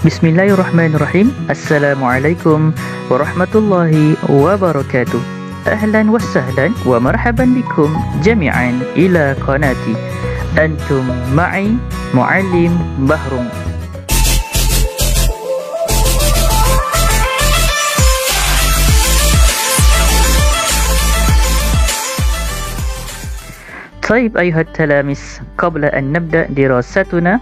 Bismillahirrahmanirrahim. Assalamualaikum warahmatullahi wabarakatuh. Ahlan wa sahlan wa marhaban bikum jami'an ila qanati. Antum ma'i Muallim Bahrum. طيب أيها التلاميذ، قبل أن نبدأ دراستنا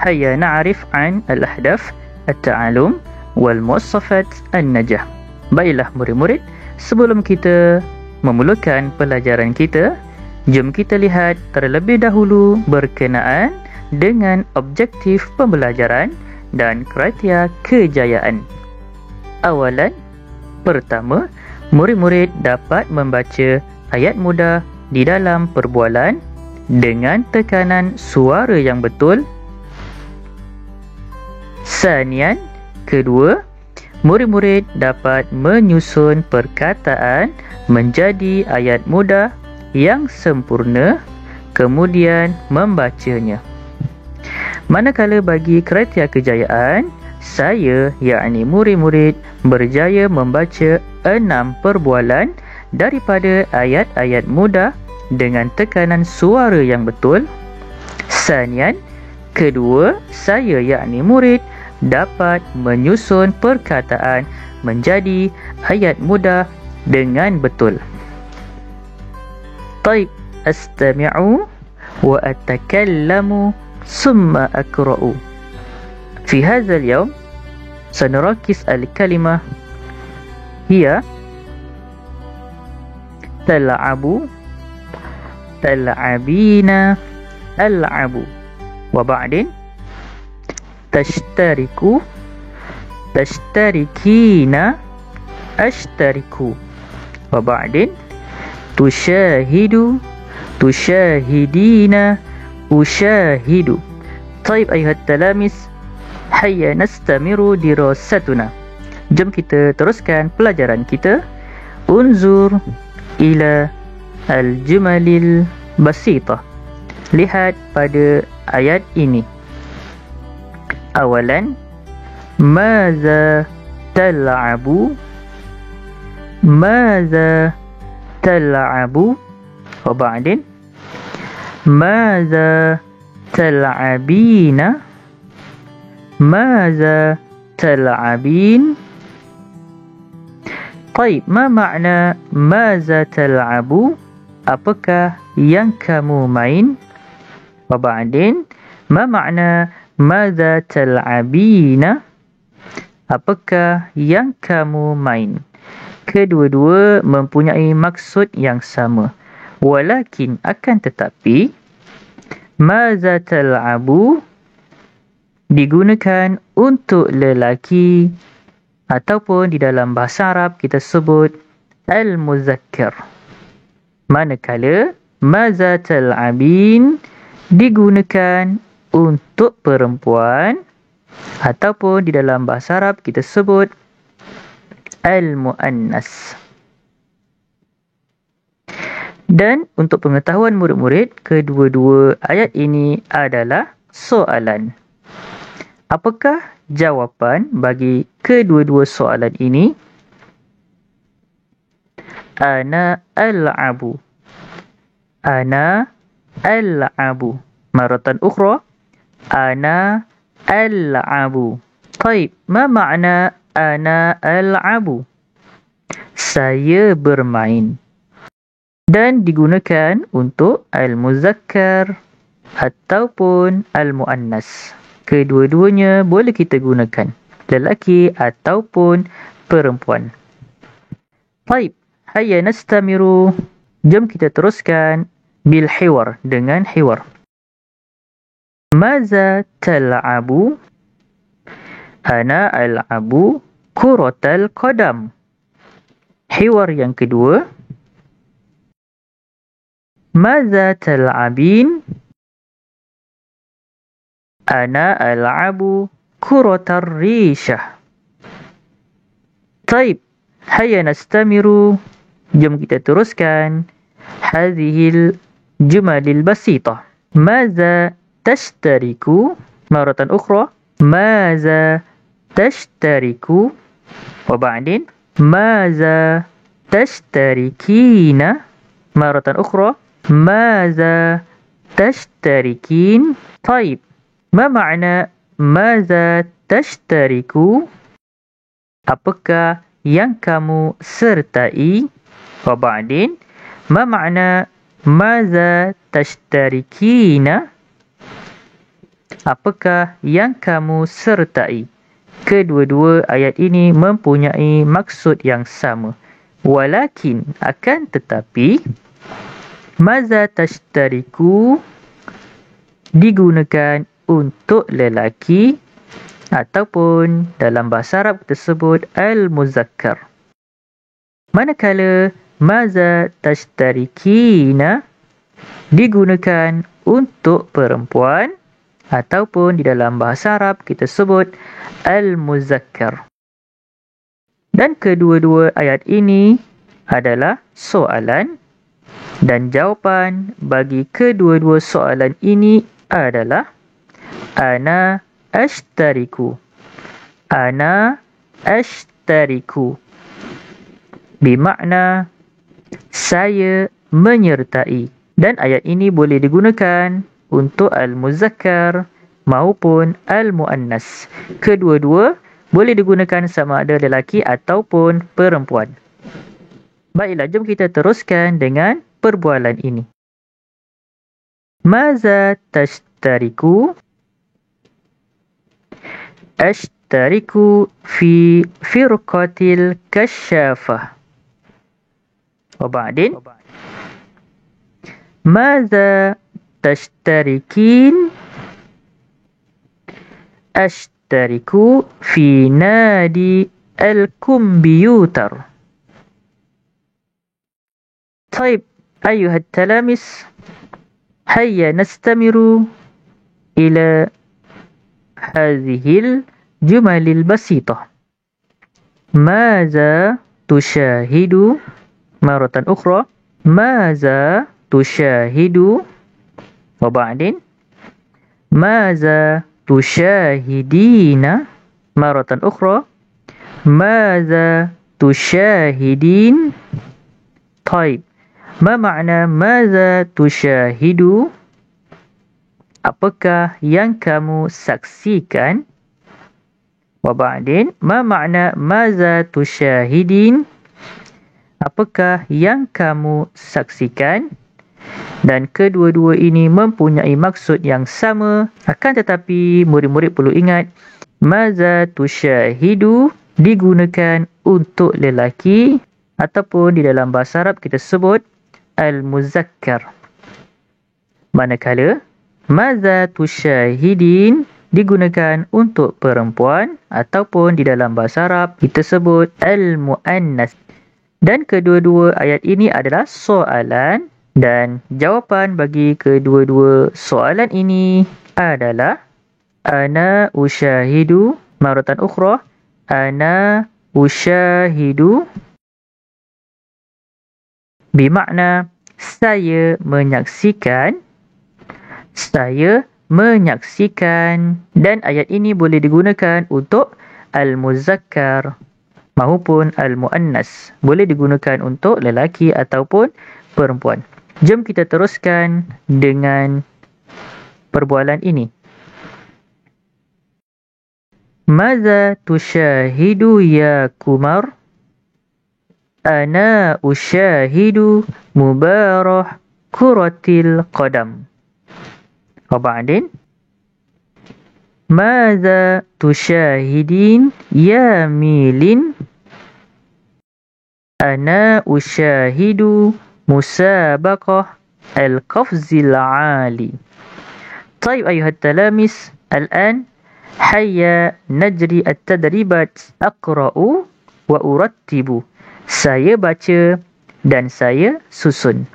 هيا نعرف عن الأهداف التعلم والمواصفات النجاح. Baiklah murid-murid, sebelum kita memulakan pelajaran kita, jom kita lihat terlebih dahulu berkenaan dengan objektif pembelajaran dan kriteria kejayaan. Awalan, pertama, murid-murid dapat membaca ayat mudah di dalam perbualan dengan tekanan suara yang betul. Sanian, kedua, murid-murid dapat menyusun perkataan menjadi ayat mudah yang sempurna, kemudian membacanya. Manakala bagi kriteria kejayaan, saya, yakni murid-murid, berjaya membaca 6 perbualan daripada ayat-ayat mudah dengan tekanan suara yang betul. Sanian, kedua, saya, yakni murid, dapat menyusun perkataan menjadi ayat mudah dengan betul. Taib, astami'u wa atakallamu summa akra'u. Fi hadzal yawm سنركز الكلمة هي تلعب، تلعبين، ألعب، وبعدين تشترك، تشتركين، أشترك، وبعدين تشاهد، تشاهدين، أشاهد. طيب أيها التلاميذ، هيا نستمر دراستنا. Jom kita teruskan pelajaran kita. Unzur ila al-jumalil basitah. Lihat pada ayat ini. Awalan, maza tal'abu, maza tal'abu, wa ba'din maza tal'abina, maza tal'abin. Taib, ma makna maza tal'abu? Apakah yang kamu main? Wa ba'din, ma makna maza tal'abina? Apakah yang kamu main? Kedua-dua mempunyai maksud yang sama. Walakin, akan tetapi, maza tal'abu digunakan untuk lelaki, ataupun di dalam bahasa Arab kita sebut al-muzakkar. Manakala maza tal'abin digunakan untuk perempuan, ataupun di dalam bahasa Arab kita sebut al-muannas. Dan untuk pengetahuan murid-murid, kedua-dua ayat ini adalah soalan. Apakah jawapan bagi kedua-dua soalan ini? Ana al'abu, ana al'abu. Maratan ukhra, ana al'abu. Taib, ma makna ana al'abu? Saya bermain. Dan digunakan untuk al-muzakkar ataupun al-muannas. Kedua-duanya boleh kita gunakan, lelaki ataupun perempuan. Baik, hayya nastamiru. Jom kita teruskan bil hiwar, dengan hiwar. Maza tal'abu? Ana al'abu kuratal qadam. Hiwar yang kedua. Maza tal'abin? Ana al'abu kuratar rishah. Taib, hayya nastamiru. Jom kita teruskan hadhil jumalil basitah. Maza tashtariku? Maratan ukhra, maza tashtariku. وبعدين ماذا تشتركين. مرة أخرى ماذا تشتركين. طيب ما معنى ماذا تشتركوا؟ Apakah yang kamu sertai? وبعدين ما معنى ماذا تشتركين? Apakah yang kamu sertai? Kedua-dua ayat ini mempunyai maksud yang sama. Walakin, akan tetapi, maza tashtariku digunakan untuk lelaki ataupun dalam bahasa Arab tersebut al-muzakkar. Manakala maza tashtarikina digunakan untuk perempuan ataupun di dalam bahasa Arab kita sebut al-muzakkar. Dan kedua-dua ayat ini adalah soalan dan jawapan bagi kedua-dua soalan ini adalah ana ashtariku. Ana ashtariku. Bermakna saya menyertai. Dan ayat ini boleh digunakan untuk al-muzakkar maupun al-muannas. Kedua-dua boleh digunakan sama ada lelaki ataupun perempuan. Baiklah, jom kita teruskan dengan perbualan ini. Maza tashtariku? Ashtariku fi firqatil kasyafah. وبعدين ماذا تشتركين؟ أشترك في نادي الكمبيوتر. طيب أيها التلاميذ، هيا نستمر إلى هذه الجمل البسيطة. ماذا تشاهد؟ مرة أخرى ماذا تشاهد؟ وبعدين ماذا تشاهدين؟ مرة أخرى ماذا تشاهدين؟ طيب ما معنى ماذا تشاهد؟ Apakah yang kamu saksikan? وبعدين ما معنى ماذا تشاهدين? Apakah yang kamu saksikan? Dan kedua-dua ini mempunyai maksud yang sama. Akan tetapi murid-murid perlu ingat, maza tusyahidu digunakan untuk lelaki ataupun di dalam bahasa Arab kita sebut al-muzakkar. Manakala maza tusyahidin digunakan untuk perempuan ataupun di dalam bahasa Arab kita sebut al-muannas. Dan kedua-dua ayat ini adalah soalan dan jawapan bagi kedua-dua soalan ini adalah ana usyahidu. Maratan ukhra ana usyahidu bermakna saya menyaksikan. Saya menyaksikan. Dan ayat ini boleh digunakan untuk al-muzakkar maupun al-muannas. Boleh digunakan untuk lelaki ataupun perempuan. Jom kita teruskan dengan perbualan ini. Maza tusyahidu ya Kumar? Ana usyahidu mubarah kuratil qadam. وبعدين ماذا تشاهدين يا ميلين؟ أنا أشاهد مسابقة القفز العالي. طيب أيها التلاميذ، الآن هيا نجري التدريبات. أقرأ وأرتب. Saya baca dan saya susun.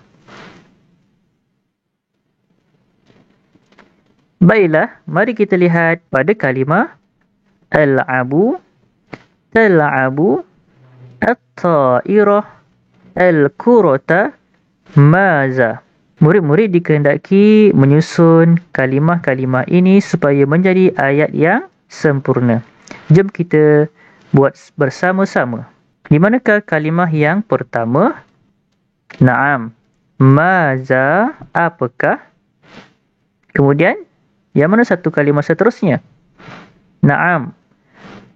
Baiklah, mari kita lihat pada kalimah al-abu, tal'abu, at-ta'irah, al-kurata, maza. Murid-murid dikehendaki menyusun kalimah-kalimah ini supaya menjadi ayat yang sempurna. Jom kita buat bersama-sama. Di manakah kalimah yang pertama? Naam. Maza, apakah? Kemudian, yang mana satu kalimah seterusnya? Naam.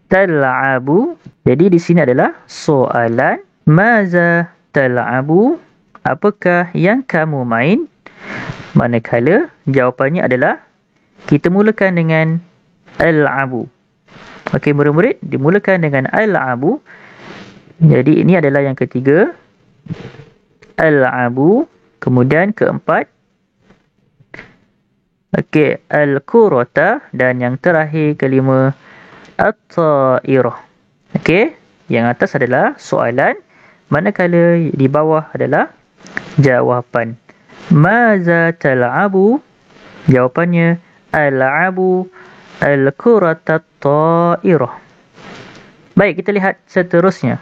Tal'abu. Jadi di sini adalah soalan. Maza tal'abu? Apakah yang kamu main? Manakala jawapannya adalah kita mulakan dengan al'abu. Okey, murid-murid, dimulakan dengan al'abu. Jadi ini adalah yang ketiga. Al'abu. Kemudian keempat. Okey, al-kurata. Dan yang terakhir kelima, at-ta'irah. Okey, yang atas adalah soalan. Manakala di bawah adalah jawapan. Maza tal'abu? Jawapannya al'abu al-kurata at-ta'irah. Baik, kita lihat seterusnya.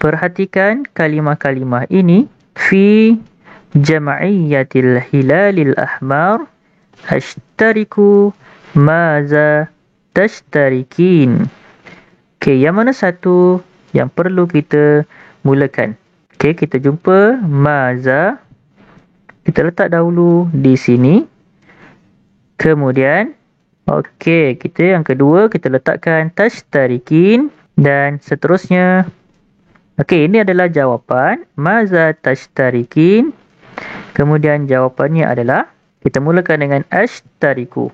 Perhatikan kalimah-kalimah ini. Fi jam'iyyatil hilalil ahmar ashtariku maza tashtarikin. Okey, yang mana satu yang perlu kita mulakan? Okey, kita jumpa maza. Kita letak dahulu di sini. Kemudian, okey, kita yang kedua, kita letakkan tashtarikin. Dan seterusnya, okey, ini adalah jawapan. Maza tashtarikin. Kemudian jawapannya adalah, kita mulakan dengan ashtariku.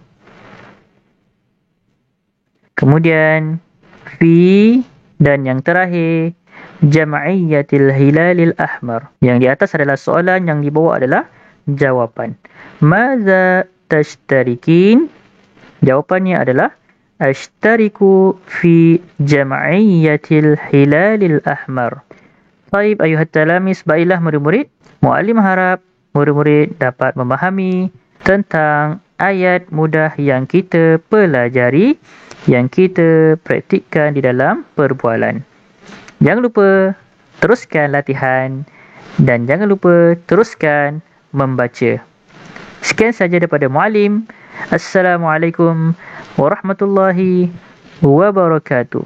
Kemudian, fi. Dan yang terakhir, jam'iyyatil hilalil ahmar. Yang di atas adalah soalan, yang di bawah adalah jawapan. Maza tashtarikin? Jawapannya adalah ashtariku fi jam'iyyatil hilalil ahmar. Baik, ayuhat talamis, baiklah murid-murid. Muallim harap murid-murid dapat memahami tentang ayat mudah yang kita pelajari, yang kita praktikkan di dalam perbualan. Jangan lupa teruskan latihan dan jangan lupa teruskan membaca. Sekian saja daripada Muallim. Assalamualaikum warahmatullahi wabarakatuh.